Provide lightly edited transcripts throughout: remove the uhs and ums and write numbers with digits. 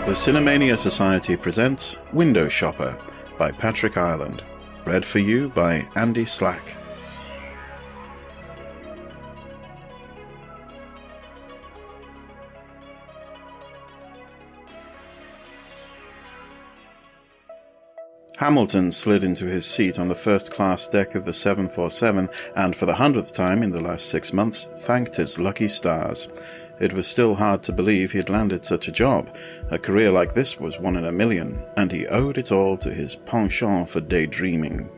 The Cinemania Society presents Window Shopper by Patrick Ireland. Read for you by Andy Slack. Hamilton slid into his seat on the first-class deck of the 747 and for the 100th time in the last 6 months thanked his lucky stars. It was still hard to believe he had landed such a job. A career like this was one in a million, and he owed it all to his penchant for daydreaming.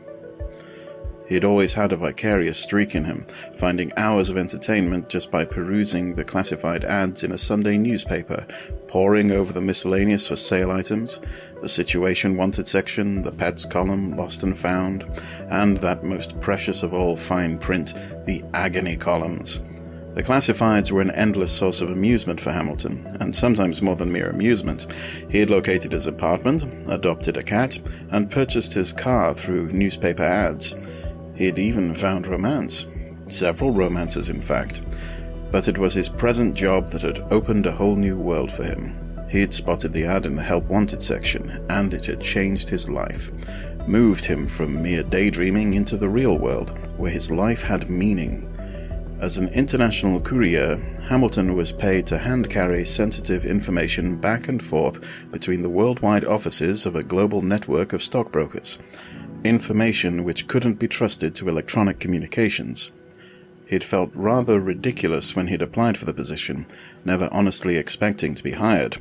He had always had a vicarious streak in him, finding hours of entertainment just by perusing the classified ads in a Sunday newspaper, poring over the miscellaneous for sale items, the Situation Wanted section, the Pets column, Lost and Found, and that most precious of all fine print, the Agony columns. The classifieds were an endless source of amusement for Hamilton, and sometimes more than mere amusement. He had located his apartment, adopted a cat, and purchased his car through newspaper ads. He had even found romance. Several romances, in fact. But it was his present job that had opened a whole new world for him. He had spotted the ad in the Help Wanted section, and it had changed his life. Moved him from mere daydreaming into the real world, where his life had meaning. As an international courier, Hamilton was paid to hand-carry sensitive information back and forth between the worldwide offices of a global network of stockbrokers. Information which couldn't be trusted to electronic communications. He'd felt rather ridiculous when he'd applied for the position, never honestly expecting to be hired,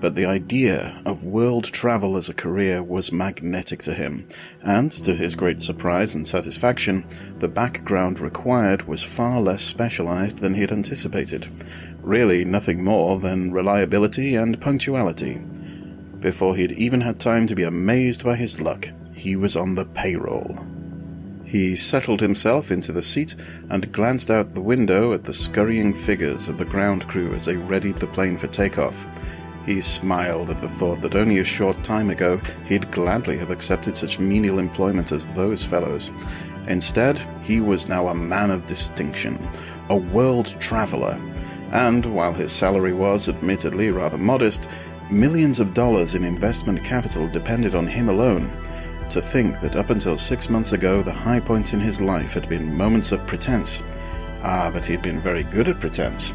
but the idea of world travel as a career was magnetic to him, and, to his great surprise and satisfaction, the background required was far less specialized than he'd anticipated, really nothing more than reliability and punctuality. Before he'd even had time to be amazed by his luck, he was on the payroll. He settled himself into the seat and glanced out the window at the scurrying figures of the ground crew as they readied the plane for takeoff. He smiled at the thought that only a short time ago he'd gladly have accepted such menial employment as those fellows. Instead, he was now a man of distinction, a world traveler, and while his salary was admittedly rather modest, millions of dollars in investment capital depended on him alone. To think that up until 6 months ago the high points in his life had been moments of pretense. But he'd been very good at pretense.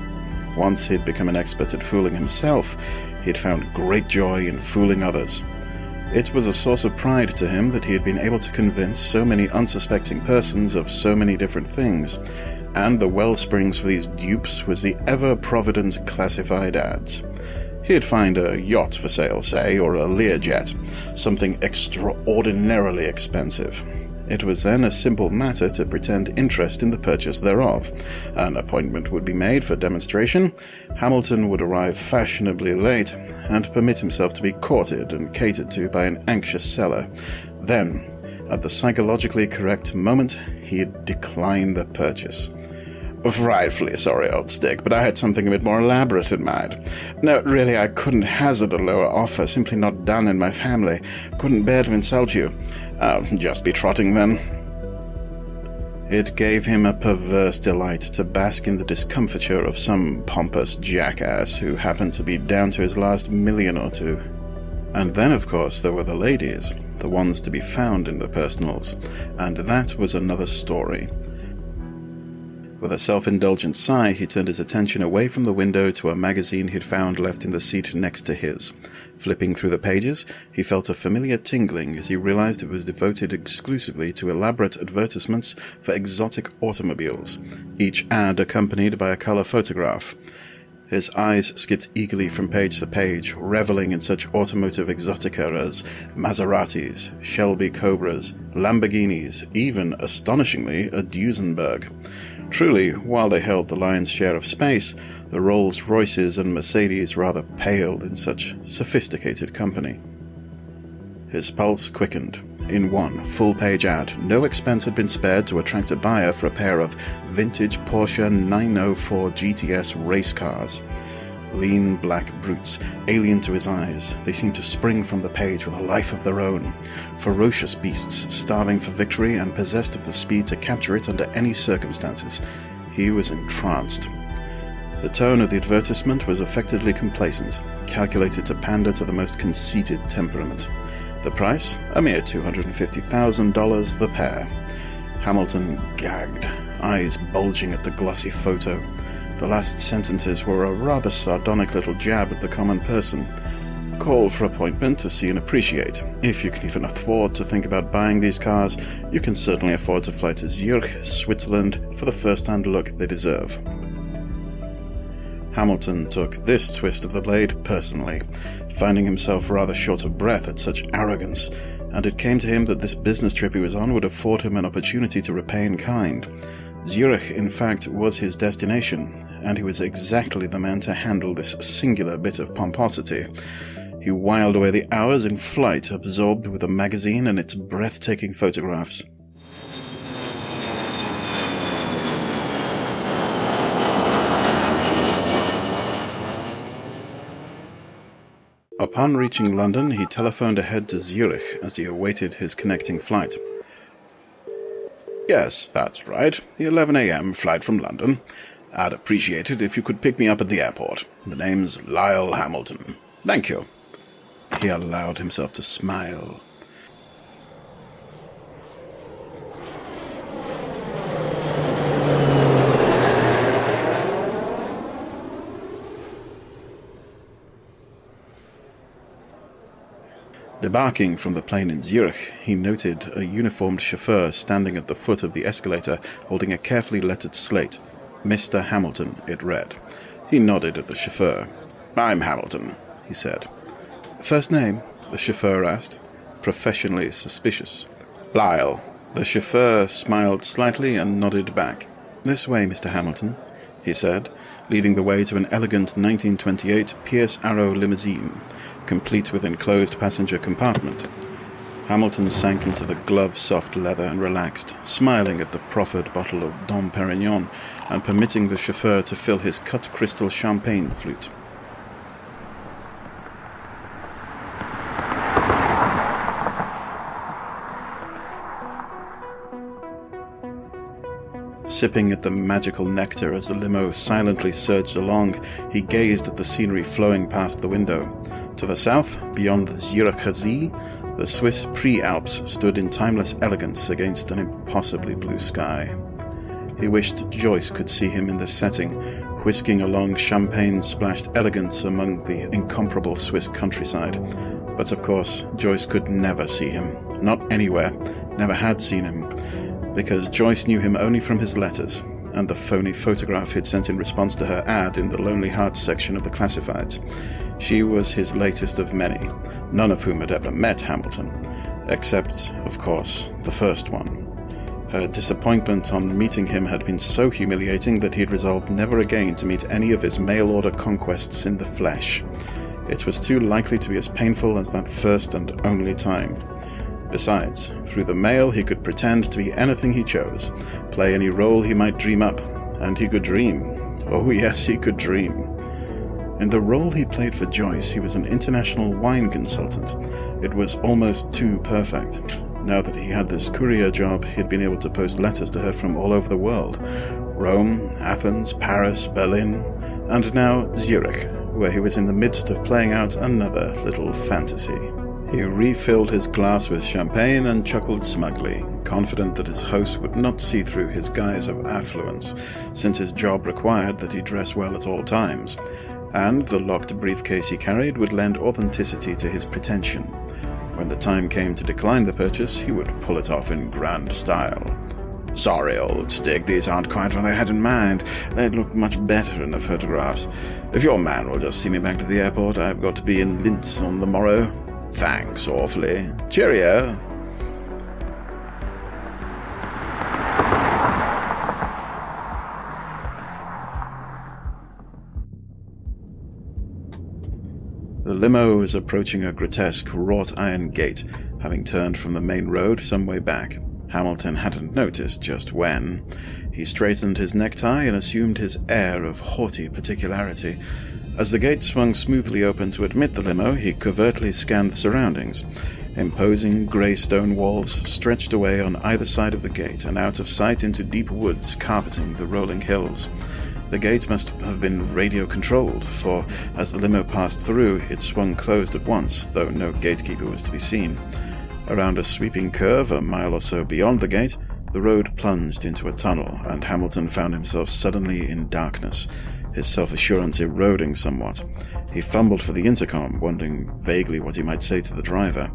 Once he'd become an expert at fooling himself, he'd found great joy in fooling others. It was a source of pride to him that he had been able to convince so many unsuspecting persons of so many different things, and the wellsprings for these dupes was the ever-provident classified ads. He'd find a yacht for sale, say, or a Learjet, something extraordinarily expensive. It was then a simple matter to pretend interest in the purchase thereof. An appointment would be made for demonstration. Hamilton would arrive fashionably late and permit himself to be courted and catered to by an anxious seller. Then, at the psychologically correct moment, he'd decline the purchase. "Frightfully sorry, old stick, but I had something a bit more elaborate in mind. No, really, I couldn't hazard a lower offer, simply not done in my family. Couldn't bear to insult you. I'll just be trotting then." It gave him a perverse delight to bask in the discomfiture of some pompous jackass who happened to be down to his last million or two. And then, of course, there were the ladies, the ones to be found in the personals, and that was another story. With a self-indulgent sigh, he turned his attention away from the window to a magazine he'd found left in the seat next to his. Flipping through the pages, he felt a familiar tingling as he realized it was devoted exclusively to elaborate advertisements for exotic automobiles, each ad accompanied by a color photograph. His eyes skipped eagerly from page to page, reveling in such automotive exotica as Maseratis, Shelby Cobras, Lamborghinis, even, astonishingly, a Duesenberg. Truly, while they held the lion's share of space, the Rolls-Royces and Mercedes rather paled in such sophisticated company. His pulse quickened. In one full-page ad, no expense had been spared to attract a buyer for a pair of vintage Porsche 904 GTS race cars. Lean black brutes, alien to his eyes, they seemed to spring from the page with a life of their own. Ferocious beasts, starving for victory and possessed of the speed to capture it under any circumstances. He was entranced. The The tone of the advertisement was affectedly complacent, calculated to pander to the most conceited temperament. The price? A mere $250,000 the pair. Hamilton gagged, eyes bulging at the glossy photo. The last sentences were a rather sardonic little jab at the common person. Call for appointment to see and appreciate. If you can even afford to think about buying these cars, you can certainly afford to fly to Zurich, Switzerland, for the first-hand look they deserve. Hamilton took this twist of the blade personally, finding himself rather short of breath at such arrogance, and it came to him that this business trip he was on would afford him an opportunity to repay in kind. Zurich, in fact, was his destination, and he was exactly the man to handle this singular bit of pomposity. He whiled away the hours in flight, absorbed with the magazine and its breathtaking photographs. Upon reaching London, he telephoned ahead to Zurich as he awaited his connecting flight. "Yes, that's right. The 11 a.m. flight from London. I'd appreciate it if you could pick me up at the airport. The name's Lyle Hamilton. Thank you." He allowed himself to smile. Debarking from the plane in Zurich, he noted a uniformed chauffeur standing at the foot of the escalator holding a carefully lettered slate. "Mr. Hamilton," it read. He nodded at the chauffeur. "I'm Hamilton," he said. "First name?" the chauffeur asked, professionally suspicious. "Lyle." The chauffeur smiled slightly and nodded back. "This way, Mr. Hamilton," he said, leading the way to an elegant 1928 Pierce Arrow limousine, complete with enclosed passenger compartment. Hamilton sank into the glove-soft leather and relaxed, smiling at the proffered bottle of Dom Perignon and permitting the chauffeur to fill his cut-crystal champagne flute. Sipping at the magical nectar as the limo silently surged along, he gazed at the scenery flowing past the window. To the south, beyond the Züricher See, the Swiss Pre-Alps stood in timeless elegance against an impossibly blue sky. He wished Joyce could see him in this setting, whisking along champagne-splashed elegance among the incomparable Swiss countryside. But of course, Joyce could never see him. Not anywhere. Never had seen him. Because Joyce knew him only from his letters, and the phony photograph he'd sent in response to her ad in the Lonely Hearts section of the classifieds. She was his latest of many, none of whom had ever met Hamilton, except, of course, the first one. Her disappointment on meeting him had been so humiliating that he'd resolved never again to meet any of his mail-order conquests in the flesh. It was too likely to be as painful as that first and only time. Besides, through the mail he could pretend to be anything he chose, play any role he might dream up, and he could dream. Oh yes, he could dream. In the role he played for Joyce, he was an international wine consultant. It was almost too perfect. Now that he had this courier job, he'd been able to post letters to her from all over the world. Rome, Athens, Paris, Berlin, and now Zurich, where he was in the midst of playing out another little fantasy. He refilled his glass with champagne and chuckled smugly, confident that his host would not see through his guise of affluence, since his job required that he dress well at all times, and the locked briefcase he carried would lend authenticity to his pretension. When the time came to decline the purchase, he would pull it off in grand style. "Sorry, old stick, these aren't quite what I had in mind. They'd look much better in the photographs. If your man will just see me back to the airport, I've got to be in Linz on the morrow. Thanks awfully. Cheerio." The limo was approaching a grotesque wrought-iron gate, having turned from the main road some way back. Hamilton hadn't noticed just when. He straightened his necktie and assumed his air of haughty particularity. As the gate swung smoothly open to admit the limo, he covertly scanned the surroundings. Imposing grey stone walls stretched away on either side of the gate and out of sight into deep woods carpeting the rolling hills. The gate must have been radio-controlled, for as the limo passed through, it swung closed at once, though no gatekeeper was to be seen. Around a sweeping curve a mile or so beyond the gate, the road plunged into a tunnel, and Hamilton found himself suddenly in darkness, his self-assurance eroding somewhat. He fumbled for the intercom, wondering vaguely what he might say to the driver.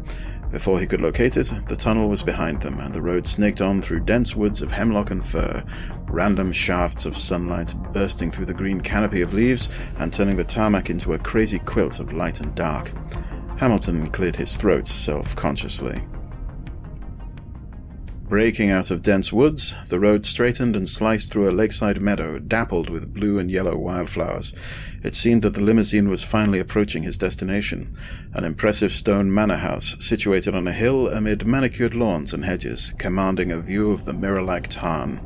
Before he could locate it, the tunnel was behind them, and the road snaked on through dense woods of hemlock and fir, random shafts of sunlight bursting through the green canopy of leaves and turning the tarmac into a crazy quilt of light and dark. Hamilton cleared his throat self-consciously. Breaking out of dense woods, the road straightened and sliced through a lakeside meadow dappled with blue and yellow wildflowers. It seemed that the limousine was finally approaching his destination, an impressive stone manor house situated on a hill amid manicured lawns and hedges, commanding a view of the mirror-like tarn.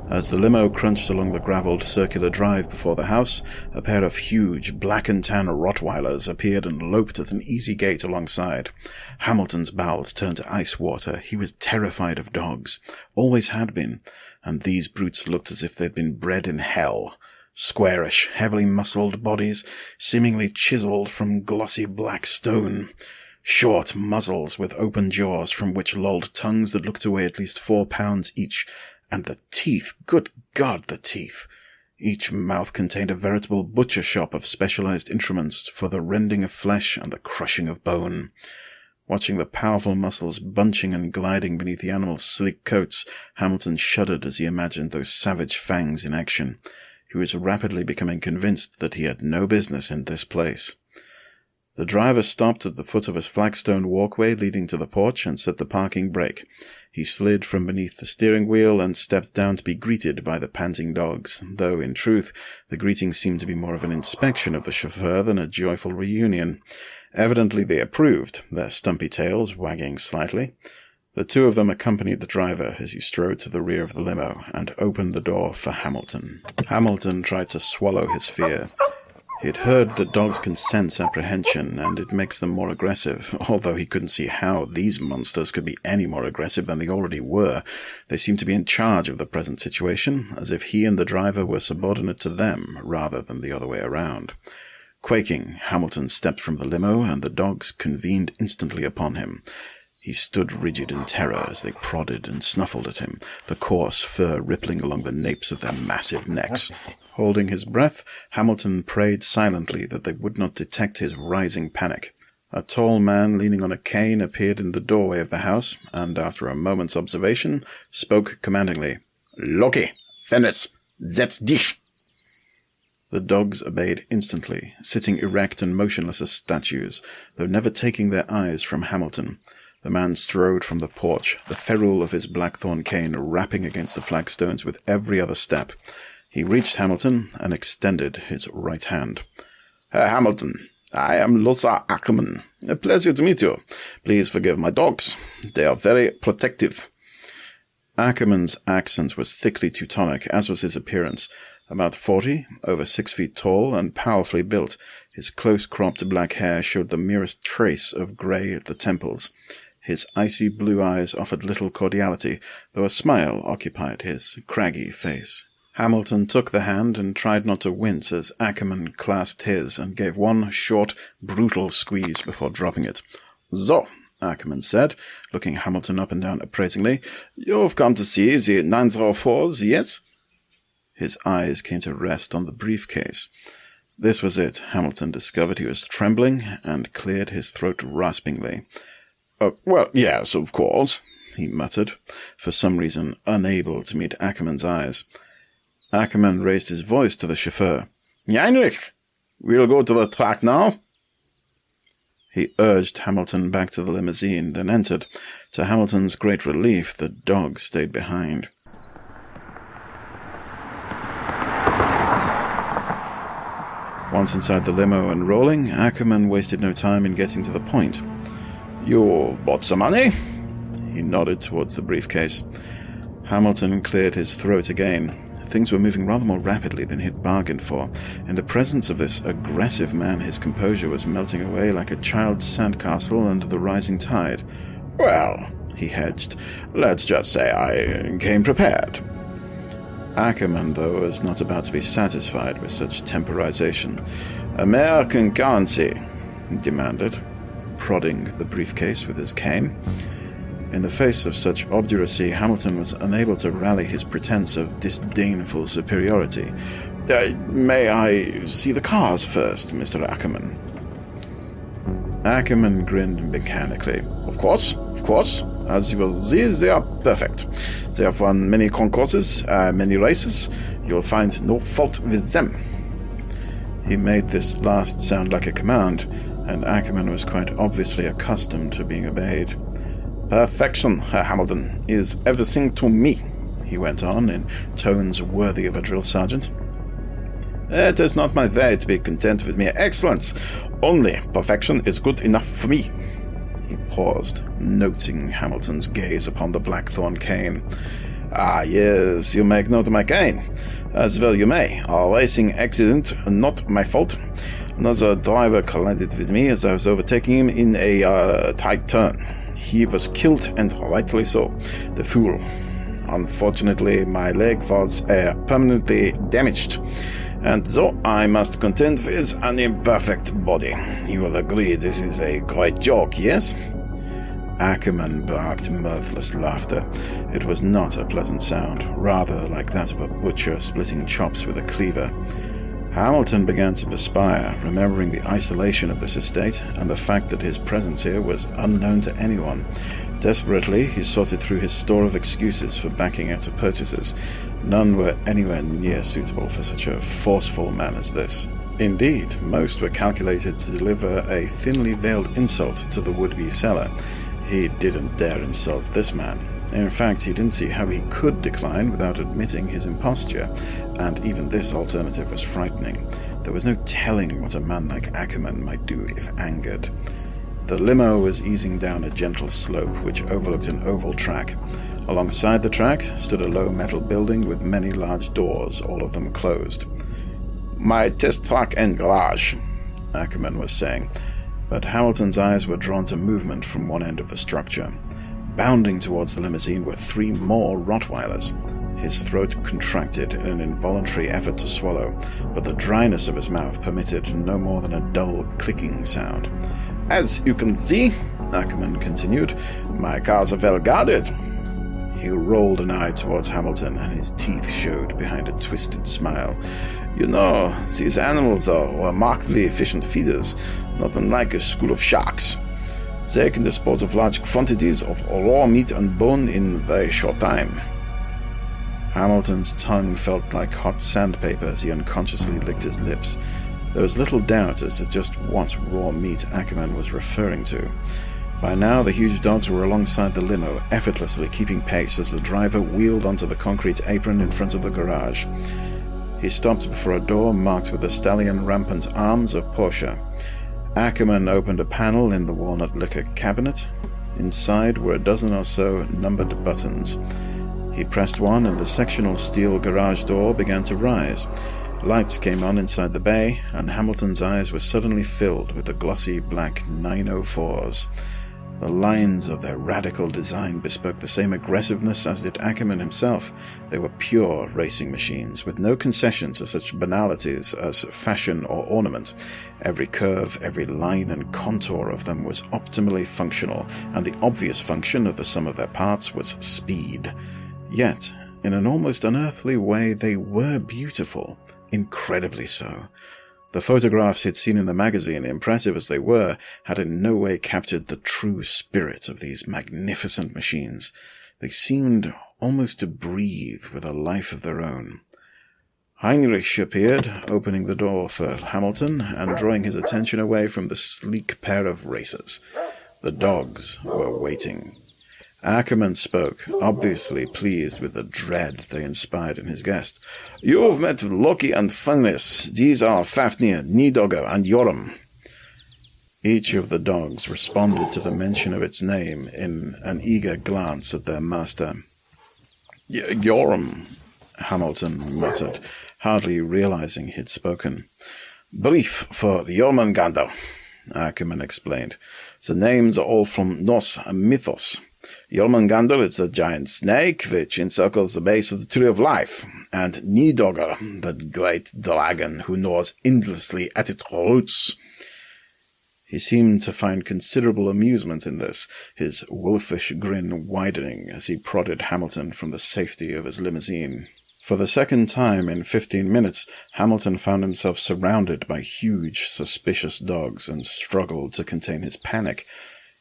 As the limo crunched along the gravelled circular drive before the house, a pair of huge black-and-tan Rottweilers appeared and loped at an easy gait alongside. Hamilton's bowels turned to ice water. He was terrified of dogs, always had been, and these brutes looked as if they'd been bred in hell. Squarish, heavily muscled bodies, seemingly chiselled from glossy black stone. Short muzzles with open jaws from which lolled tongues that looked to weigh at least 4 pounds each. And the teeth, good God, the teeth! Each mouth contained a veritable butcher shop of specialized instruments for the rending of flesh and the crushing of bone. Watching the powerful muscles bunching and gliding beneath the animals' sleek coats, Hamilton shuddered as he imagined those savage fangs in action. He was rapidly becoming convinced that he had no business in this place. The driver stopped at the foot of a flagstone walkway leading to the porch and set the parking brake. He slid from beneath the steering wheel and stepped down to be greeted by the panting dogs, though, in truth, the greeting seemed to be more of an inspection of the chauffeur than a joyful reunion. Evidently they approved, their stumpy tails wagging slightly. The two of them accompanied the driver as he strode to the rear of the limo and opened the door for Hamilton. Hamilton tried to swallow his fear. He had heard that dogs can sense apprehension, and it makes them more aggressive, although he couldn't see how these monsters could be any more aggressive than they already were. They seemed to be in charge of the present situation, as if he and the driver were subordinate to them, rather than the other way around. Quaking, Hamilton stepped from the limo, and the dogs convened instantly upon him. He stood rigid in terror as they prodded and snuffled at him, the coarse fur rippling along the napes of their massive necks. Holding his breath, Hamilton prayed silently that they would not detect his rising panic. A tall man leaning on a cane appeared in the doorway of the house, and after a moment's observation, spoke commandingly. "Loki, Fenris, setz dich!" The dogs obeyed instantly, sitting erect and motionless as statues, though never taking their eyes from Hamilton. The man strode from the porch, the ferrule of his blackthorn cane rapping against the flagstones with every other step. He reached Hamilton and extended his right hand. "Herr Hamilton, I am Lothar Ackerman. A pleasure to meet you. Please forgive my dogs. They are very protective." Ackerman's accent was thickly Teutonic, as was his appearance. About 40, over 6 feet tall, and powerfully built, his close-cropped black hair showed the merest trace of grey at the temples. His icy blue eyes offered little cordiality, though a smile occupied his craggy face. Hamilton took the hand and tried not to wince as Ackerman clasped his and gave one short, brutal squeeze before dropping it. "So," Ackerman said, looking Hamilton up and down appraisingly, "you've come to see the 904s, yes?" His eyes came to rest on the briefcase. This was it, Hamilton discovered. He was trembling and cleared his throat raspingly. "Well, yes, of course," he muttered, for some reason unable to meet Ackerman's eyes. Ackerman raised his voice to the chauffeur. "Heinrich, we'll go to the track now." He urged Hamilton back to the limousine, then entered. To Hamilton's great relief, the dog stayed behind. Once inside the limo and rolling, Ackerman wasted no time in getting to the point. "You bought some money?" He nodded towards the briefcase. Hamilton cleared his throat again. Things were moving rather more rapidly than he had bargained for. In the presence of this aggressive man, his composure was melting away like a child's sandcastle under the rising tide. "Well," he hedged, "let's just say I came prepared." Ackerman, though, was not about to be satisfied with such temporization. "American currency," he demanded, prodding the briefcase with his cane. In the face of such obduracy, Hamilton was unable to rally his pretense of disdainful superiority. "May I see the cars first, Mr. Ackerman?" Ackerman grinned mechanically. Of course. As you will see, they are perfect. They have won many concourses, many races. You will find no fault with them." He made this last sound like a command, and Ackerman was quite obviously accustomed to being obeyed. "Perfection, Herr Hamilton, is everything to me," he went on in tones worthy of a drill sergeant. "It is not my way to be content with mere excellence. Only perfection is good enough for me." He paused, noting Hamilton's gaze upon the blackthorn cane. "Ah, yes, you make note of my cane. As well you may. A racing accident, not my fault. Another driver collided with me as I was overtaking him in a tight turn. He was killed, and rightly so. The fool. Unfortunately, my leg was permanently damaged, and so I must contend with an imperfect body. You will agree this is a great joke, yes?" Ackerman barked mirthless laughter. It was not a pleasant sound, rather like that of a butcher splitting chops with a cleaver. Hamilton began to perspire, remembering the isolation of this estate and the fact that his presence here was unknown to anyone. Desperately, he sorted through his store of excuses for backing out of purchases. None were anywhere near suitable for such a forceful man as this. Indeed, most were calculated to deliver a thinly veiled insult to the would-be seller. He didn't dare insult this man. In fact, he didn't see how he could decline without admitting his imposture, and even this alternative was frightening. There was no telling what a man like Ackerman might do if angered. The limo was easing down a gentle slope which overlooked an oval track. Alongside the track stood a low metal building with many large doors, all of them closed. "My test track and garage," Ackerman was saying, but Hamilton's eyes were drawn to movement from one end of the structure. Bounding towards the limousine were 3 more Rottweilers. His throat contracted in an involuntary effort to swallow, but the dryness of his mouth permitted no more than a dull clicking sound. "As you can see," Ackerman continued, "my cars are well guarded." He rolled an eye towards Hamilton, and his teeth showed behind a twisted smile. "You know, these animals are remarkably efficient feeders, not unlike a school of sharks. They can dispose of large quantities of raw meat and bone in a very short time." Hamilton's tongue felt like hot sandpaper as he unconsciously licked his lips. There was little doubt as to just what raw meat Ackerman was referring to. By now, the huge dogs were alongside the limo, effortlessly keeping pace as the driver wheeled onto the concrete apron in front of the garage. He stopped before a door marked with the stallion rampant arms of Porsche. Ackerman opened a panel in the walnut lacquer cabinet. Inside were a dozen or so numbered buttons. He pressed one, and the sectional steel garage door began to rise. Lights came on inside the bay, and Hamilton's eyes were suddenly filled with the glossy black 904s. The lines of their radical design bespoke the same aggressiveness as did Ackerman himself. They were pure racing machines, with no concessions to such banalities as fashion or ornament. Every curve, every line and contour of them was optimally functional, and the obvious function of the sum of their parts was speed. Yet, in an almost unearthly way, they were beautiful, incredibly so. The photographs he'd seen in the magazine, impressive as they were, had in no way captured the true spirit of these magnificent machines. They seemed almost to breathe with a life of their own. Heinrich appeared, opening the door for Hamilton and drawing his attention away from the sleek pair of racers. The dogs were waiting. Ackerman spoke, obviously pleased with the dread they inspired in his guest. "You've met Loki and Fenris. These are Fafnir, Nidogger, and Joram." Each of the dogs responded to the mention of its name in an eager glance at their master. "Joram," Hamilton muttered, hardly realizing he'd spoken. "Brief for Jormungandr," Ackerman explained. "The names are all from Norse mythos. Jormungandr is the giant snake which encircles the base of the Tree of Life, and Nidogr, the great dragon who gnaws endlessly at its roots. He seemed to find considerable amusement in this, his wolfish grin widening as he prodded Hamilton from the safety of his limousine. For the second time in 15 minutes, Hamilton found himself surrounded by huge, suspicious dogs and struggled to contain his panic.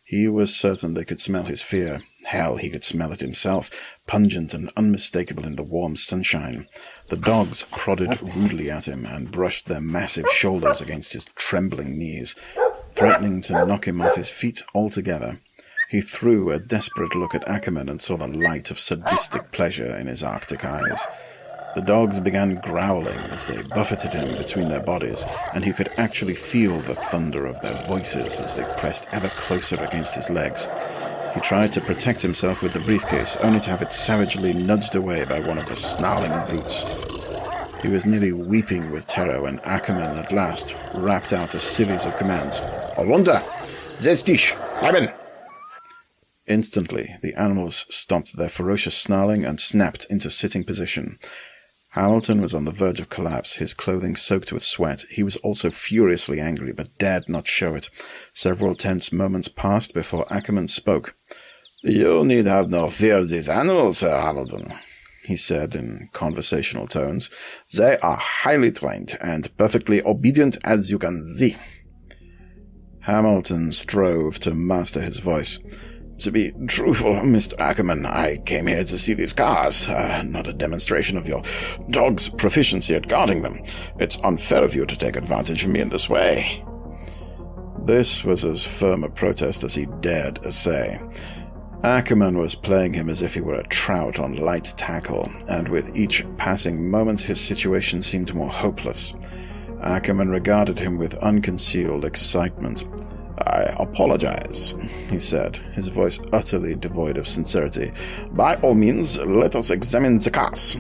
He was certain they could smell his fear. Hell, he could smell it himself, pungent and unmistakable in the warm sunshine. The dogs prodded rudely at him and brushed their massive shoulders against his trembling knees, threatening to knock him off his feet altogether. He threw a desperate look at Ackerman and saw the light of sadistic pleasure in his Arctic eyes. The dogs began growling as they buffeted him between their bodies, and he could actually feel the thunder of their voices as they pressed ever closer against his legs. He tried to protect himself with the briefcase, only to have it savagely nudged away by one of the snarling brutes. He was nearly weeping with terror when Ackerman at last rapped out a series of commands. "Runter! Setz dich! Bleiben!" Instantly, the animals stopped their ferocious snarling and snapped into sitting position. Hamilton was on the verge of collapse, his clothing soaked with sweat. He was also furiously angry, but dared not show it. Several tense moments passed before Ackerman spoke. "You need have no fear of these animals, Sir Hamilton," he said in conversational tones. "They are highly trained and perfectly obedient, as you can see." Hamilton strove to master his voice. "To be truthful, Mr. Ackerman, I came here to see these cars, not a demonstration of your dog's proficiency at guarding them. It's unfair of you to take advantage of me in this way." This was as firm a protest as he dared essay. Ackerman was playing him as if he were a trout on light tackle, and with each passing moment his situation seemed more hopeless. Ackerman regarded him with unconcealed excitement. "I apologize," he said, his voice utterly devoid of sincerity. "By all means, let us examine the cars."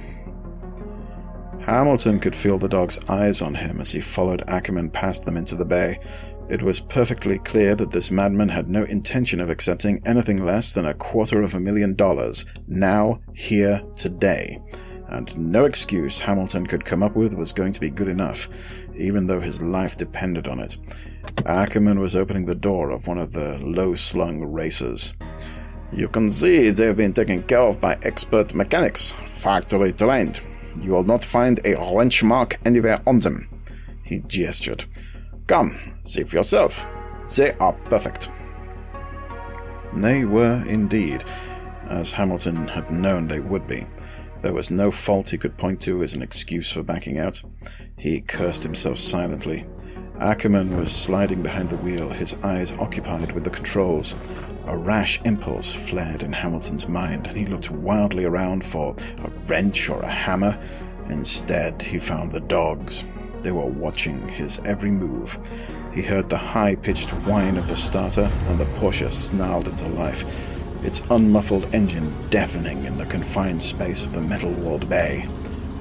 Hamilton could feel the dog's eyes on him as he followed Ackerman past them into the bay. It was perfectly clear that this madman had no intention of accepting anything less than $250,000, now, here, today. And no excuse Hamilton could come up with was going to be good enough, even though his life depended on it. Ackerman was opening the door of one of the low-slung racers. "You can see they've been taken care of by expert mechanics, factory trained. You will not find a wrench mark anywhere on them." He gestured. "Come, see for yourself. They are perfect." They were indeed, as Hamilton had known they would be. There was no fault he could point to as an excuse for backing out. He cursed himself silently. Ackerman was sliding behind the wheel, his eyes occupied with the controls. A rash impulse flared in Hamilton's mind, and he looked wildly around for a wrench or a hammer. Instead, he found the dogs. They were watching his every move. He heard the high-pitched whine of the starter, and the Porsche snarled into life, its unmuffled engine deafening in the confined space of the metal-walled bay.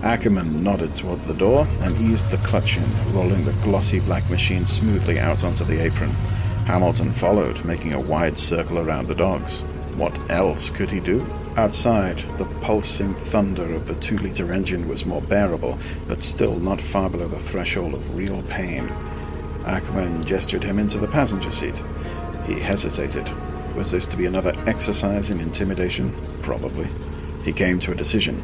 Ackerman nodded toward the door and eased the clutch in, rolling the glossy black machine smoothly out onto the apron. Hamilton followed, making a wide circle around the dogs. What else could he do? Outside, the pulsing thunder of the 2-liter engine was more bearable, but still not far below the threshold of real pain. Ackerman gestured him into the passenger seat. He hesitated. Was this to be another exercise in intimidation? Probably. He came to a decision.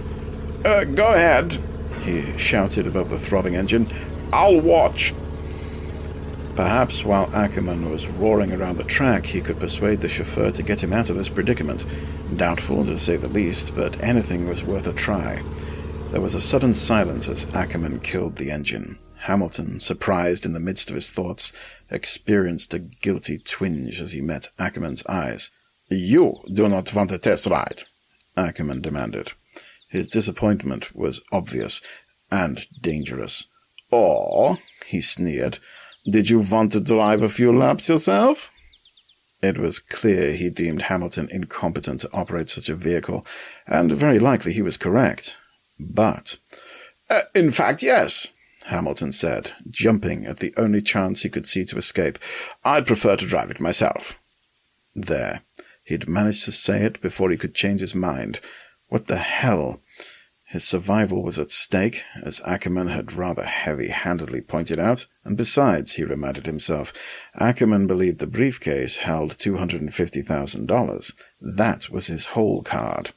"Go ahead," he shouted above the throbbing engine. "I'll watch." Perhaps while Ackerman was roaring around the track, he could persuade the chauffeur to get him out of this predicament. Doubtful, to say the least, but anything was worth a try. There was a sudden silence as Ackerman killed the engine. Hamilton, surprised in the midst of his thoughts, experienced a guilty twinge as he met Ackerman's eyes. "You do not want a test ride?" Ackerman demanded. His disappointment was obvious and dangerous. "Or," he sneered, "did you want to drive a few laps yourself?" It was clear he deemed Hamilton incompetent to operate such a vehicle, and very likely he was correct. But, "In fact, yes," Hamilton said, jumping at the only chance he could see to escape. "I'd prefer to drive it myself." There. He'd managed to say it before he could change his mind. What the hell? His survival was at stake, as Ackerman had rather heavy-handedly pointed out, and besides, he reminded himself, Ackerman believed the briefcase held $250,000. That was his whole card.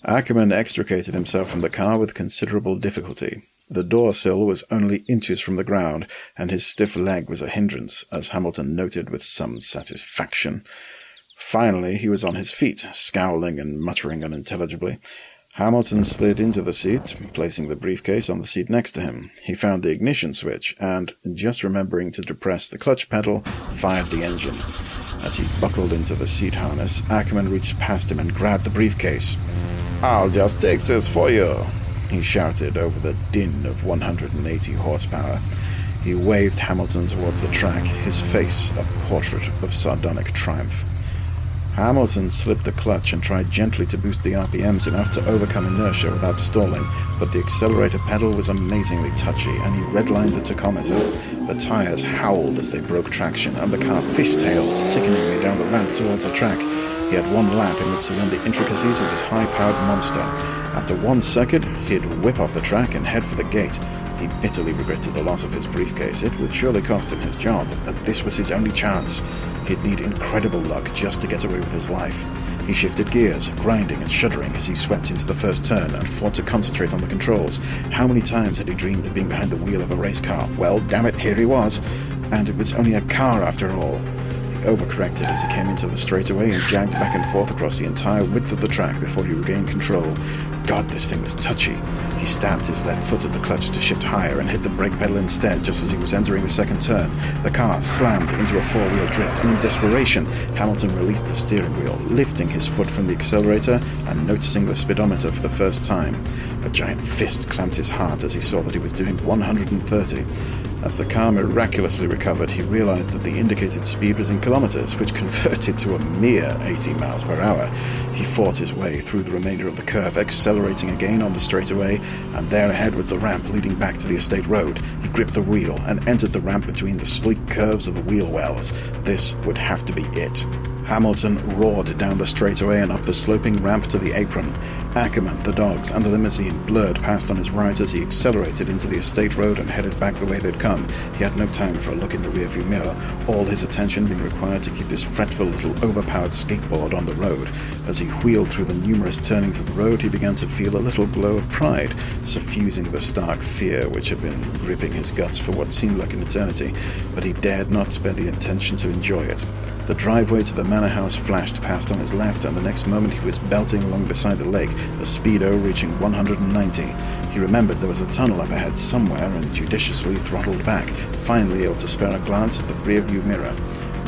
Ackerman extricated himself from the car with considerable difficulty. The door sill was only inches from the ground, and his stiff leg was a hindrance, as Hamilton noted with some satisfaction. Finally, he was on his feet, scowling and muttering unintelligibly. Hamilton slid into the seat, placing the briefcase on the seat next to him. He found the ignition switch and, just remembering to depress the clutch pedal, fired the engine. As he buckled into the seat harness, Ackerman reached past him and grabbed the briefcase. "I'll just take this for you," he shouted over the din of 180 horsepower. He waved Hamilton towards the track, his face a portrait of sardonic triumph. Hamilton slipped the clutch and tried gently to boost the RPMs enough to overcome inertia without stalling, but the accelerator pedal was amazingly touchy, and he redlined the tachometer. The tires howled as they broke traction, and the car fishtailed sickeningly down the ramp towards the track. He had one lap in which to learn the intricacies of his high-powered monster. After 1 circuit, he'd whip off the track and head for the gate. He bitterly regretted the loss of his briefcase. It would surely cost him his job, but this was his only chance. He'd need incredible luck just to get away with his life. He shifted gears, grinding and shuddering as he swept into the first turn and fought to concentrate on the controls. How many times had he dreamed of being behind the wheel of a race car? Well, damn it, here he was. And it was only a car after all. He overcorrected as he came into the straightaway and jagged back and forth across the entire width of the track before he regained control. God, this thing was touchy. He stabbed his left foot at the clutch to shift higher and hit the brake pedal instead just as he was entering the second turn. The car slammed into a four-wheel drift, and in desperation, Hamilton released the steering wheel, lifting his foot from the accelerator and noticing the speedometer for the first time. A giant fist clamped his heart as he saw that he was doing 130. As the car miraculously recovered, he realized that the indicated speed was in kilometers, which converted to a mere 80 miles per hour. He fought his way through the remainder of the curve, accelerating again on the straightaway, and there ahead was the ramp leading back to the estate road. He gripped the wheel and entered the ramp between the sleek curves of the wheel wells. This would have to be it. Hamilton roared down the straightaway and up the sloping ramp to the apron. Ackerman, the dogs, and the limousine blurred past on his right as he accelerated into the estate road and headed back the way they'd come. He had no time for a look in the rearview mirror, all his attention being required to keep his fretful little overpowered skateboard on the road. As he wheeled through the numerous turnings of the road, he began to feel a little glow of pride, suffusing the stark fear which had been gripping his guts for what seemed like an eternity, but he dared not spare the intention to enjoy it. The driveway to the manor house flashed past on his left, and the next moment he was belting along beside the lake, the speedo reaching 190. He remembered there was a tunnel up ahead somewhere and judiciously throttled back, finally able to spare a glance at the rearview mirror.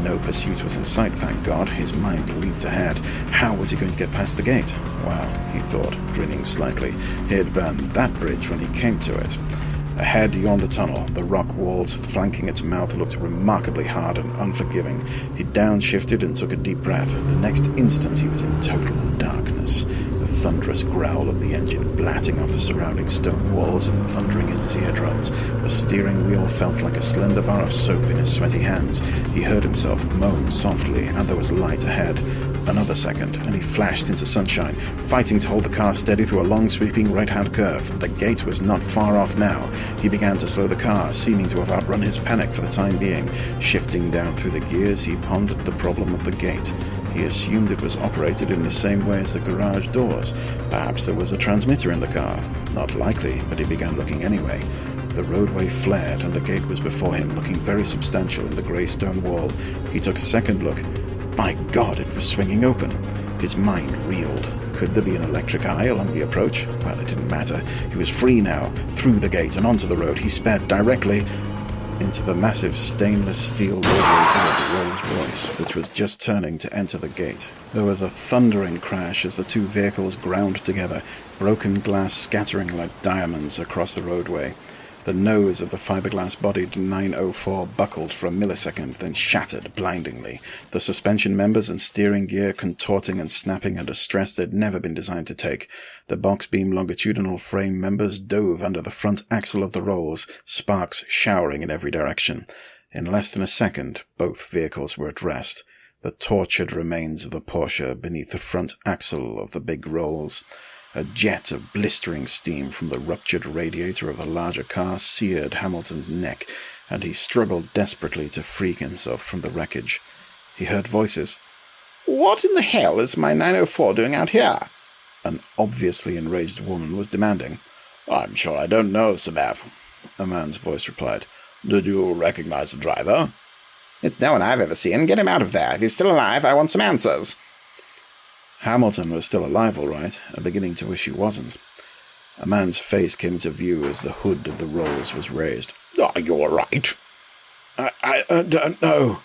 No pursuit was in sight, thank God. His mind leaped ahead. How was he going to get past the gate? Well, he thought, grinning slightly, he'd burned that bridge when he came to it. Ahead yawned the tunnel. The rock walls flanking its mouth looked remarkably hard and unforgiving. He downshifted and took a deep breath. The next instant he was in total darkness, the thunderous growl of the engine blatting off the surrounding stone walls and thundering in his eardrums. The steering wheel felt like a slender bar of soap in his sweaty hands. He heard himself moan softly, and there was light ahead. Another second, and he flashed into sunshine, fighting to hold the car steady through a long, sweeping right-hand curve. The gate was not far off now. He began to slow the car, seeming to have outrun his panic for the time being. Shifting down through the gears, he pondered the problem of the gate. He assumed it was operated in the same way as the garage doors. Perhaps there was a transmitter in the car. Not likely, but he began looking anyway. The roadway flared, and the gate was before him, looking very substantial in the grey stone wall. He took a second look. My God, it was swinging open. His mind reeled. Could there be an electric eye along the approach? Well, it didn't matter. He was free now. Through the gate and onto the road, he sped directly into the massive stainless steel roadway toward the Rolls-Royce, which was just turning to enter the gate. There was a thundering crash as the two vehicles ground together, broken glass scattering like diamonds across the roadway. The nose of the fiberglass-bodied 904 buckled for a millisecond, then shattered blindingly, the suspension members and steering gear contorting and snapping at a stress they'd never been designed to take. The box-beam longitudinal frame members dove under the front axle of the Rolls, sparks showering in every direction. In less than a second, both vehicles were at rest. the tortured remains of the Porsche beneath the front axle of the big rolls. A jet of blistering steam from the ruptured radiator of the larger car seared Hamilton's neck, and he struggled desperately to free himself from the wreckage. He heard voices. "What in the hell is my 904 doing out here?" An obviously enraged woman was demanding. "I'm sure I don't know, Sir Beth," a man's voice replied. "Did you recognize the driver?" "It's no one I've ever seen. Get him out of there. If he's still alive, I want some answers." Hamilton was still alive, all right, and beginning to wish he wasn't. A man's face came into view as the hood of the Rolls was raised. "Are you all right?" I don't know,"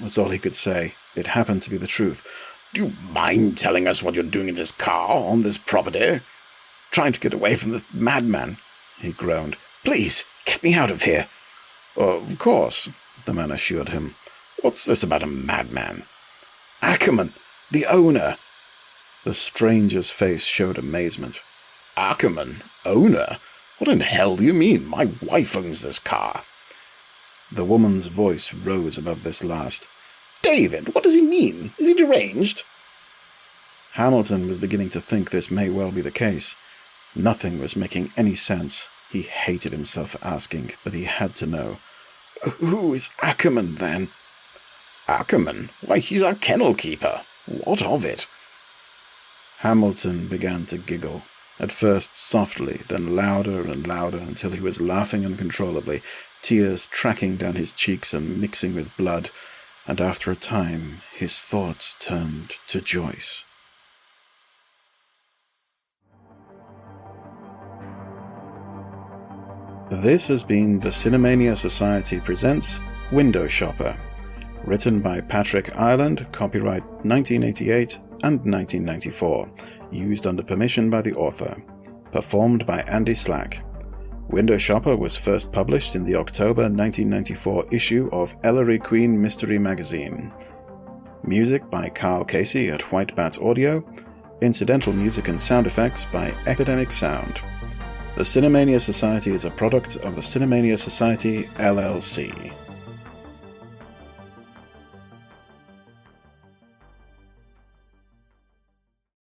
was all he could say. It happened to be the truth. "Do you mind telling us what you're doing in this car, on this property?" "Trying to get away from the madman," he groaned. "Please, get me out of here." "Of course," the man assured him. "What's this about a madman?" "Ackerman, the owner." The stranger's face showed amazement. "Ackerman? Owner? What in hell do you mean? My wife owns this car." The woman's voice rose above this last. "David, what does he mean? Is he deranged?" Hamilton was beginning to think this may well be the case. Nothing was making any sense. He hated himself for asking, but he had to know. "Who is Ackerman, then?" "Ackerman? Why, he's our kennel keeper. What of it?" Hamilton began to giggle, at first softly, then louder and louder, until he was laughing uncontrollably, tears tracking down his cheeks and mixing with blood, and after a time his thoughts turned to Joyce. This has been the Cinemania Society presents Window Shopper, written by Patrick Ireland, copyright 1988 and 1994, used under permission by the author, performed by Andy Slack. Window Shopper was first published in the October 1994 issue of Ellery Queen Mystery Magazine. Music by Carl Casey at White Bat Audio, incidental music and sound effects by Epidemic Sound. The Cinemania Society is a product of the Cinemania Society, LLC.